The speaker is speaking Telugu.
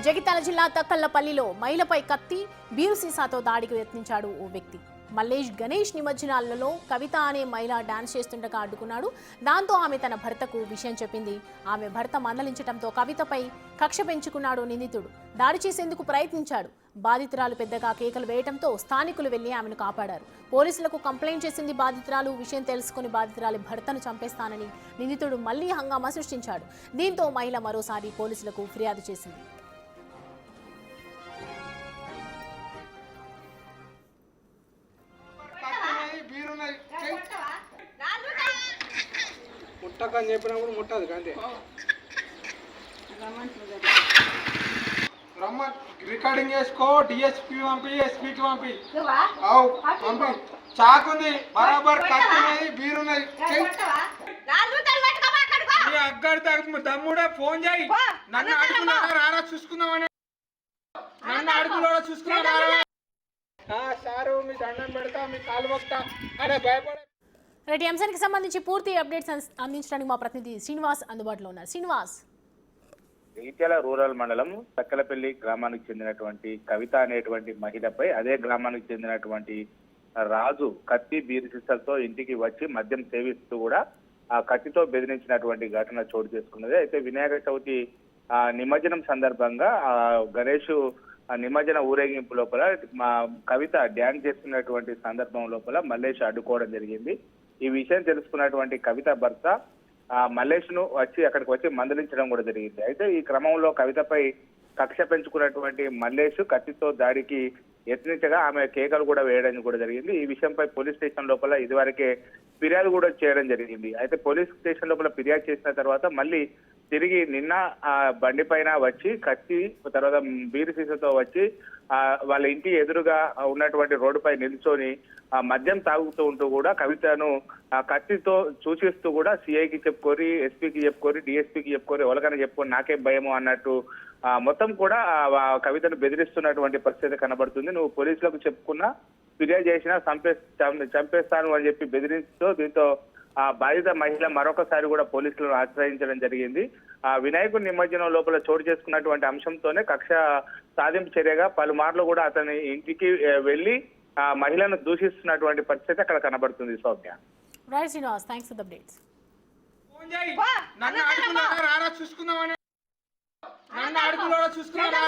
జగిత్యాల జిల్లా తక్కళ్లపల్లిలో మహిళపై కత్తి బీరు సీసాతో దాడికి యత్నించాడు ఓ వ్యక్తి. మల్లేష్ గణేష్ నిమజ్జనాలలో కవిత అనే మహిళ డాన్స్ చేస్తుండగా అడ్డుకున్నాడు. దాంతో ఆమె తన భర్తకు విషయం చెప్పింది. ఆమె భర్త మందలించడంతో కవితపై కక్ష పెంచుకున్నాడు నిందితుడు. దాడి చేసేందుకు ప్రయత్నించాడు. బాధితురాలు పెద్దగా కేకలు వేయడంతో స్థానికులు వెళ్లి ఆమెను కాపాడారు. పోలీసులకు కంప్లైంట్ చేసింది బాధితురాలు. విషయం తెలుసుకుని బాధితురాలి భర్తను చంపేస్తానని నిందితుడు మళ్లీ హంగామా సృష్టించాడు. దీంతో మహిళ మరోసారి పోలీసులకు ఫిర్యాదు చేసింది. ముట్టకని చెప్పినప్పుడు ముట్టదు అంతే. రమ్మ రికార్డింగ్ చేసుకో, డిఎస్పీ పంపి, ఎస్పీకి పంపి. పంపి చాకుంది బరాబర్, కత్తున్నది, బీరున్నది. అగ్గడి తమ్ముడే ఫోన్ చేయి. నన్ను అడుగున్నారా రారా చూసుకుందామని, నన్ను అడుగులో చూసుకున్నారా సారు మీ దండం పెడతా, మీ కాలు మొక్తా అనే భయపడే. రెడ్డి అంశానికి సంబంధించి పూర్తి అప్డేట్స్ అందించడానికి మా ప్రతినిధి శ్రీనివాస్ అందుబాటులో ఉన్నారు. శ్రీనివాస్, జగిత్యాల రూరల్ మండలం తక్కలపల్లి గ్రామానికి చెందినటువంటి కవిత అనేటువంటి మహిళపై అదే గ్రామానికి చెందినటువంటి రాజు కత్తి బీరు సీసాలతో ఇంటికి వచ్చి మద్యం సేవిస్తూ కూడా ఆ కత్తితో బెదిరించినటువంటి ఘటన చోటు చేసుకున్నది. అయితే వినాయక చవితి నిమజ్జనం సందర్భంగా గణేష్ నిమజ్జన ఊరేగింపు లోపల మా కవిత డ్యాన్స్ చేస్తున్నటువంటి సందర్భం లోపల మల్లేష్ అడ్డుకోవడం జరిగింది. ఈ విషయం తెలుసుకున్నటువంటి కవిత భర్త మల్లేష్ ను అక్కడికి వచ్చి మందలించడం కూడా జరిగింది. అయితే ఈ క్రమంలో కవితపై కక్ష పెంచుకున్నటువంటి మల్లేష్ కత్తితో దాడికి యత్నించగా ఆమె కేకలు కూడా వేయడం కూడా జరిగింది. ఈ విషయంపై పోలీస్ స్టేషన్ లోపల ఇదివరకే ఫిర్యాదు కూడా చేయడం జరిగింది. అయితే పోలీస్ స్టేషన్ లోపల ఫిర్యాదు చేసిన తర్వాత మళ్ళీ తిరిగి నిన్న ఆ బండి పైన వచ్చి కత్తి తర్వాత బీరు సీసాతో వచ్చి వాళ్ళ ఇంటి ఎదురుగా ఉన్నటువంటి రోడ్డుపై నిల్చొని మద్యం తాగుతూ ఉంటూ కూడా కవితను కత్తితో సూచిస్తూ కూడా సిఐకి చెప్పుకోరి, ఎస్పీకి చెప్పుకోరి, డిఎస్పీకి చెప్పుకోరి, ఎవరికైనా చెప్పుకొని నాకే భయము అన్నట్టు మొత్తం కూడా కవితను బెదిరిస్తున్నటువంటి పరిస్థితి కనబడుతుంది. నువ్వు పోలీసులకు చెప్పుకున్నా, ఫిర్యాదు చేసినా చంపేస్తాను అని చెప్పి బెదిరిస్తూ దీంతో బాధిత మహిళ మరొకసారి కూడా పోలీసులను ఆశ్రయించడం జరిగింది. వినాయకుడి నిమజ్జనం లోపల చోటు చేసుకున్నటువంటి అంశంతోనే కక్ష సాధింపు చర్యగా పలుమార్లు కూడా అతని ఇంటికి వెళ్లి మహిళను దూషిస్తున్నటువంటి పరిస్థితి అక్కడ కనబడుతుంది. Soumya, right Srinivas, thanks for the updates. నన్ను అడుగులో చూసుకుందామని, నన్ను అడుగులో చూసుకున్నారా